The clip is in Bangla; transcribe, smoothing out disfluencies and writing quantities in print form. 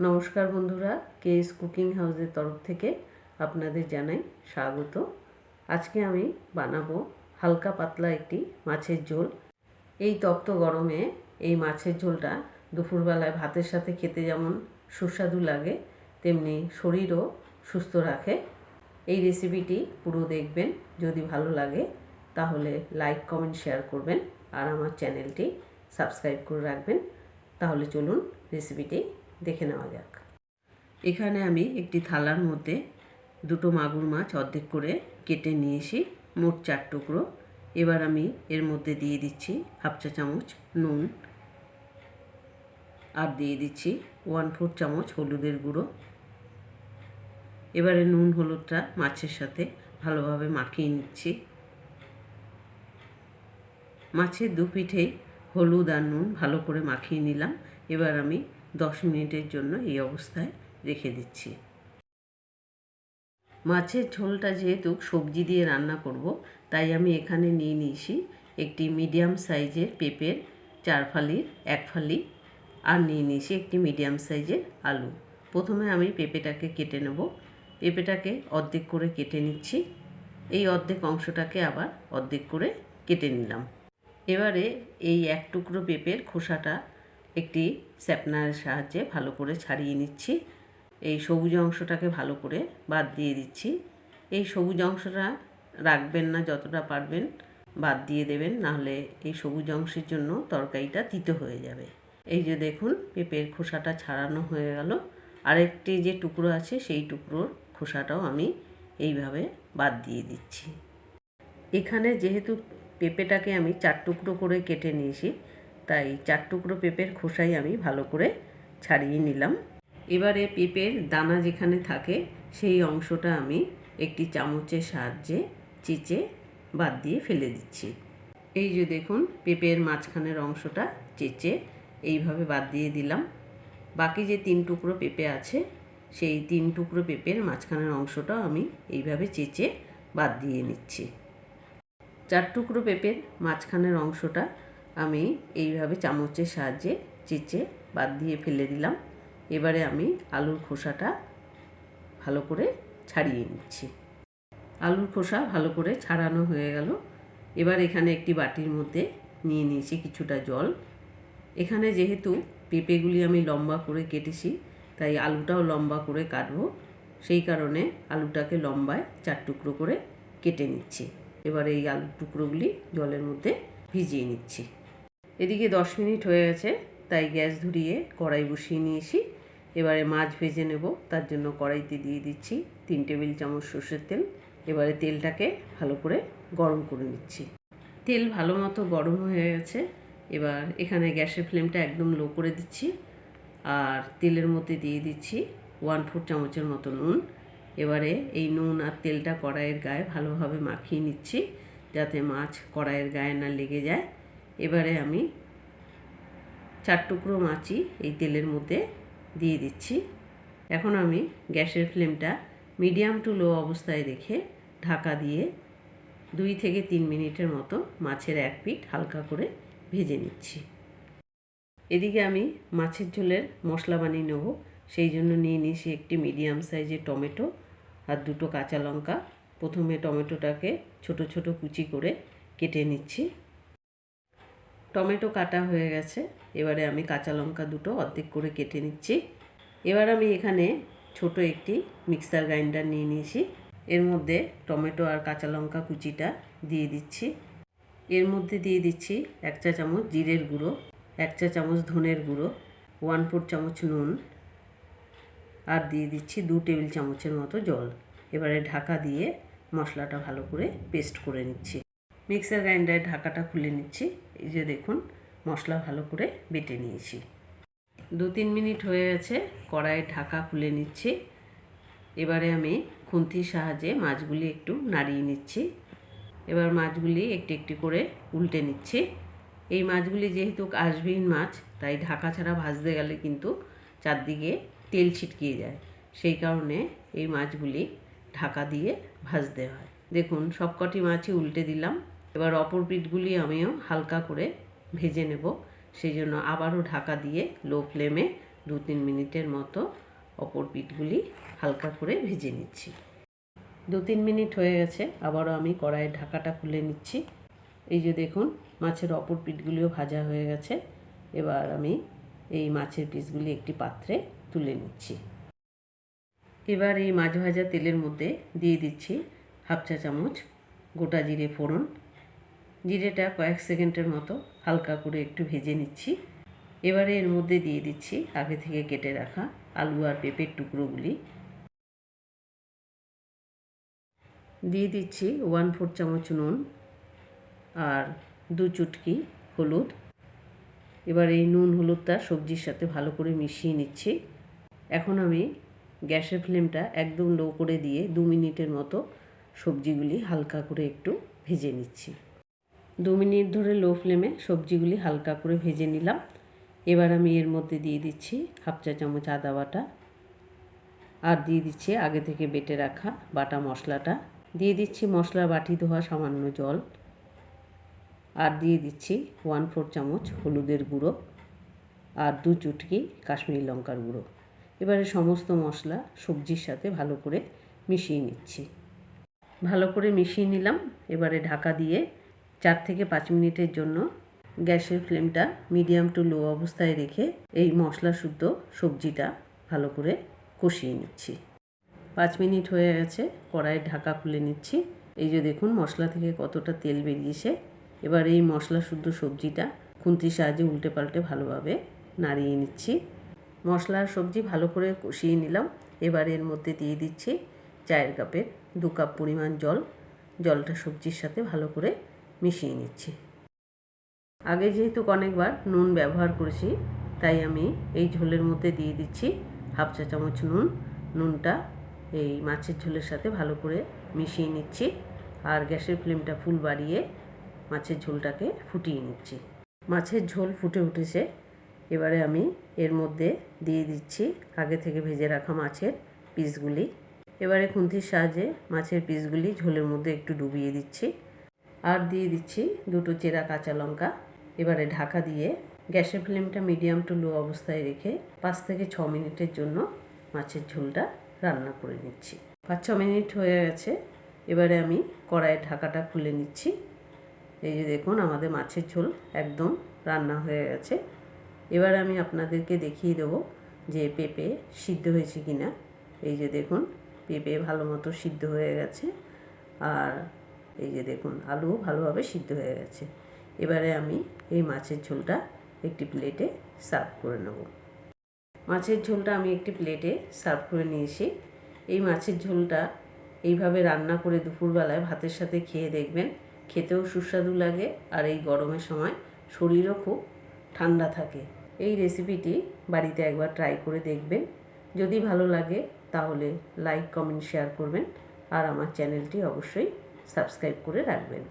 নমস্কার বন্ধুরা, কেএস কুকিং হাউসের তরফ থেকে আপনাদের জানাই স্বাগত। আজকে আমি বানাবো হালকা পাতলা একটি মাছের ঝোল। এই তপ্ত গরমে এই মাছের ঝোলটা দুপুরবেলায় ভাতের সাথে খেতে যেমন সুস্বাদু লাগে, তেমনি শরীরও সুস্থ রাখে। এই রেসিপিটি পুরো দেখবেন। যদি ভালো লাগে তাহলে লাইক, কমেন্ট, শেয়ার করবেন আর আমার চ্যানেলটি সাবস্ক্রাইব করে রাখবেন। তাহলে চলুন রেসিপিটি দেখে নেওয়া যাক। এখানে আমি একটি থালার মধ্যে দুটো মাগুর মাছ অর্ধেক করে কেটে নিয়েছি, মোট 4 টুকরো। এবার আমি এর মধ্যে দিয়ে দিচ্ছি হাফ চা চামচ নুন আর দিয়ে দিচ্ছি 1/4 চামচ হলুদের গুঁড়ো। এবারে নুন হলুদটা মাছের সাথে ভালোভাবে মাখিয়ে নিচ্ছি। মাছের দু পিঠে হলুদ আর নুন ভালো করে মাখিয়ে নিলাম। এবার আমি 10 মিনিটের জন্য এই অবস্থায় রেখে দিচ্ছি। মাছের ঝোলটা যেহেতু সবজি দিয়ে রান্না করব, তাই আমি এখানে নিয়ে নিয়েছি একটি মিডিয়াম সাইজের পেঁপের 4 ফালির 1 ফালি, আর নিয়ে নিয়েছি একটি মিডিয়াম সাইজের আলু। প্রথমে আমি পেঁপেটাকে কেটে নেব। পেঁপেটাকে অর্ধেক করে কেটে নিচ্ছি। এই অর্ধেক অংশটাকে আবার অর্ধেক করে কেটে নিলাম। এবারে এই 1 টুকরো পেঁপের খোসাটা একটি স্যাপনারের সাহায্যে ভালো করে ছাড়িয়ে নিচ্ছি। এই সবুজ অংশটাকে ভালো করে বাদ দিয়ে দিচ্ছি। এই সবুজ অংশটা রাখবেন না, যতটা পারবেন বাদ দিয়ে দেবেন, নাহলে এই সবুজ অংশের জন্য তরকারিটা তিতো হয়ে যাবে। এই যে দেখুন, পেঁপের খোসাটা ছাড়ানো হয়ে গেল। আরেকটি যে টুকরো আছে সেই টুকরোর খোসাটাও আমি এইভাবে বাদ দিয়ে দিচ্ছি। এখানে যেহেতু পেঁপেটাকে আমি 4 টুকরো করে কেটে নিয়েছি, তাই 4 টুকরো পেঁপের খোসাই আমি ভালো করে ছাড়িয়ে নিলাম। এবারে পেঁপের দানা যেখানে থাকে সেই অংশটা আমি একটি চামচের সাহায্যে চেঁচে বাদ দিয়ে ফেলে দিচ্ছি। এই যে দেখুন, পেঁপের মাঝখানের অংশটা চেঁচে এইভাবে বাদ দিয়ে দিলাম। বাকি যে 3 টুকরো পেঁপে আছে, সেই 3 টুকরো পেঁপের মাঝখানের অংশটাও আমি এইভাবে চেঁচে বাদ দিয়ে নিচ্ছি। 4 টুকরো পেঁপের মাঝখানের অংশটা আমি এইভাবে চামচের সাহায্যে চেঁচে বাদ দিয়ে ফেলে দিলাম। এবারে আমি আলুর খোসাটা ভালো করে ছাড়িয়ে নিচ্ছি। আলুর খোসা ভালো করে ছাড়ানো হয়ে গেল। এবার এখানে একটি বাটির মধ্যে নিয়ে নিয়েছি কিছুটা জল। এখানে যেহেতু পেঁপেগুলি আমি লম্বা করে কেটেছি, তাই আলুটাও লম্বা করে কাটবো। সেই কারণে আলুটাকে লম্বায় 4 টুকরো করে কেটে নিচ্ছি। এবার এই আলুর টুকরোগুলি জলের মধ্যে ভিজিয়ে নিচ্ছি। এদিকে 10 মিনিট হয়ে গেছে, তাই গ্যাস ধরিয়ে কড়াই বসিয়ে নিয়েছি। এবারে মাছ ভেজে নেব। তার জন্য কড়াইতে দিয়ে দিচ্ছি 3 টেবিল চামচ সর্ষের তেল। এবারে তেলটাকে ভালো করে গরম করে নিচ্ছি। তেল ভালো মতো গরম হয়ে গেছে। এবার এখানে গ্যাসের ফ্লেমটা একদম লো করে দিচ্ছি, আর তেলের মধ্যে দিয়ে দিচ্ছি 1/4 চামচের মতো নুন। এবারে এই নুন আর তেলটা কড়াইয়ের গায়ে ভালোভাবে মাখিয়ে নিচ্ছি, যাতে মাছ কড়াইয়ের গায়ে না লেগে যায়। এবারে আমি 4 টুকরো মাছই এই তেলের মধ্যে দিয়ে দিচ্ছি। এখন আমি গ্যাসের ফ্লেমটা মিডিয়াম টু লো অবস্থায় রেখে ঢাকা দিয়ে 2 থেকে 3 মিনিটের মতো মাছের এক পিঠ হালকা করে ভেজে নিচ্ছি। এদিকে আমি মাছের ঝোলের মশলা বানিয়ে নেব। সেই জন্য নিয়ে নিয়েছি একটি মিডিয়াম সাইজের টমেটো আর 2টো কাঁচা লঙ্কা। প্রথমে টমেটোটাকে ছোট ছোট কুচি করে কেটে নিচ্ছি। টমেটো কাটা হয়ে গেছে। এবারে আমি কাঁচা লঙ্কা 2টো অর্ধেক করে কেটে নিচ্ছি। এবার আমি এখানে ছোট একটি মিক্সার গ্রাইন্ডার নিয়ে নিয়েছি। এর মধ্যে টমেটো আর কাঁচা লঙ্কা কুচিটা দিয়ে দিচ্ছি। এর মধ্যে দিয়ে দিচ্ছি 1 চা চামচ জিরের গুঁড়ো, 1 চা চামচ ধনের গুঁড়ো, 1/4 চামচ নুন, আর দিয়ে দিচ্ছি 2 টেবিল চামচের মতো জল। এবারে ঢাকা দিয়ে মশলাটা ভালো করে পেস্ট করে নিচ্ছি। মিক্সার গ্রাইন্ডারের ঢাকাটা খুলে নিচ্ছি। এই যে দেখুন, মশলা ভালো করে বেটে নিয়েছি। 2-3 মিনিট হয়ে গেছে, কড়াইয়ের ঢাকা খুলে নিচ্ছি। এবারে আমি খুন্তির সাহায্যে মাছগুলি একটু নাড়িয়ে নিচ্ছি। এবার মাছগুলি একটু একটু করে উল্টে নিচ্ছি। এই মাছগুলি যেহেতু আঁশবিহীন মাছ, তাই ঢাকা ছাড়া ভাজতে গেলে কিন্তু চারদিকে তেল ছিটকিয়ে যায়। সেই কারণে এই মাছগুলি ঢাকা দিয়ে ভাজতে হয়। দেখুন, সবকটি মাছই উল্টে দিলাম। এবার অপর পিঠগুলি আমিও হালকা করে ভেজে নেব। সেই জন্য আবারও ঢাকা দিয়ে লো ফ্লেমে 2-3 মিনিটের মতো অপর পিঠগুলি হালকা করে ভেজে নিচ্ছি। 2-3 মিনিট হয়ে গেছে, আবারও আমি কড়াইয়ের ঢাকাটা খুলে নিচ্ছি। এই যে দেখুন মাছের অপর পিঠগুলিও ভাজা হয়ে গেছে। এবার আমি এই মাছের পিসগুলি একটি পাত্রে তুলে নিচ্ছি। এবার এই মাছ ভাজা তেলের মধ্যে দিয়ে দিচ্ছি 1/2 চা চামচ গোটা জিরে ফোড়ন। জিরেটা কয়েক সেকেন্ডের মতো হালকা করে একটু ভেজে নিচ্ছি। এবারে এর মধ্যে দিয়ে দিচ্ছি আগে থেকে কেটে রাখা আলু আর পেঁপের টুকরোগুলি। দিয়ে দিচ্ছি 1/4 চামচ নুন আর 2 চুটকি হলুদ। এবার এই নুন হলুদটা সবজির সাথে ভালো করে মিশিয়ে নিচ্ছি। এখন আমি গ্যাসের ফ্লেমটা একদম লো করে দিয়ে 2 মিনিটের মতো সবজিগুলি হালকা করে একটু ভেজে নিচ্ছি। 2 মিনিট ধরে লো ফ্লেমে সবজিগুলি হালকা করে ভেজে নিলাম। এবার আমি এর মধ্যে দিয়ে দিচ্ছি 1/2 চা চামচ আদা বাটা আর দিয়ে দিচ্ছি আগে থেকে বেটে রাখা বাটা মশলাটা। দিয়ে দিচ্ছি মশলা বাটি ধোয়া সামান্য জল আর দিয়ে দিচ্ছি 1/4 চামচ হলুদের গুঁড়ো আর 2 চুটকি কাশ্মীরি লঙ্কার গুঁড়ো। এবারে সমস্ত মশলা সবজির সাথে ভালো করে মিশিয়ে নিচ্ছি। ভালো করে মিশিয়ে নিলাম। এবারে ঢাকা দিয়ে 4 থেকে 5 মিনিটের জন্য গ্যাসের ফ্লেমটা মিডিয়াম টু লো অবস্থায় রেখে এই মশলা শুদ্ধ সবজিটা ভালো করে কষিয়ে নিচ্ছি। 5 মিনিট হয়ে গেছে, কড়াইয়ের ঢাকা খুলে নিচ্ছি। এই যে দেখুন মশলা থেকে কতটা তেল বেরিয়েছে। এবার এই মশলা শুদ্ধ সবজিটা খুন্তির সাহায্যে উল্টে পাল্টে ভালোভাবে নাড়িয়ে নিচ্ছি। মশলা আর সবজি ভালো করে কষিয়ে নিলাম। এবার এর মধ্যে দিয়ে দিচ্ছি চায়ের কাপের 2 কাপ পরিমাণ জল। জলটা সবজির সাথে ভালো করে মিশিয়ে নিচ্ছি। আগে যেহেতু অনেকবার নুন ব্যবহার করেছি, তাই আমি এই ঝোলের মধ্যে দিয়ে দিচ্ছি 1/2 চা চামচ নুন। নুনটা এই মাছের ঝোলের সাথে ভালো করে মিশিয়ে নিচ্ছি আর গ্যাসের ফ্লেমটা ফুল বাড়িয়ে মাছের ঝোলটাকে ফুটিয়ে নিচ্ছি। মাছের ঝোল ফুটে উঠেছে। এবারে আমি এর মধ্যে দিয়ে দিচ্ছি আগে থেকে ভেজে রাখা মাছের পিসগুলি। এবারে খুন্তির সাহায্যে মাছের পিসগুলি ঝোলের মধ্যে একটু ডুবিয়ে দিচ্ছি আর দিয়ে দিচ্ছি 2টো চেরা কাঁচা লঙ্কা। এবারে ঢাকা দিয়ে গ্যাসের ফ্লেমটা মিডিয়াম টু লো অবস্থায় রেখে 5 থেকে 6 মিনিটের জন্য মাছের ঝোলটা রান্না করে নিচ্ছি। 5-6 মিনিট হয়ে গেছে। এবারে আমি কড়াইয়ের ঢাকাটা খুলে নিচ্ছি। এই যে দেখুন আমাদের মাছের ঝোল একদম রান্না হয়ে গেছে। এবার আমি আপনাদেরকে দেখিয়ে দেবো যে পেঁপে সিদ্ধ হয়েছে কিনা। এই যে দেখুন পেঁপে ভালো মতো সিদ্ধ হয়ে গেছে আর এই যে দেখুন আলু ভালোভাবে সিদ্ধ হয়ে গেছে। এবারে আমি এই মাছের ঝোলটা একটি প্লেটে সার্ভ করে নেব। মাছের ঝোলটা আমি একটি প্লেটে সার্ভ করে নিয়েছি। এই মাছের ঝোলটা এইভাবে রান্না করে দুপুরবেলায় ভাতের সাথে খেয়ে দেখবেন, খেতেও সুস্বাদু লাগে আর এই গরমের সময় শরীরও খুব ঠান্ডা থাকে। এই রেসিপিটি বাড়িতে একবার ট্রাই করে দেখবেন। যদি ভালো লাগে তাহলে লাইক, কমেন্ট, শেয়ার করবেন আর আমার চ্যানেলটি অবশ্যই সাবস্ক্রাইব করে রাখবেন।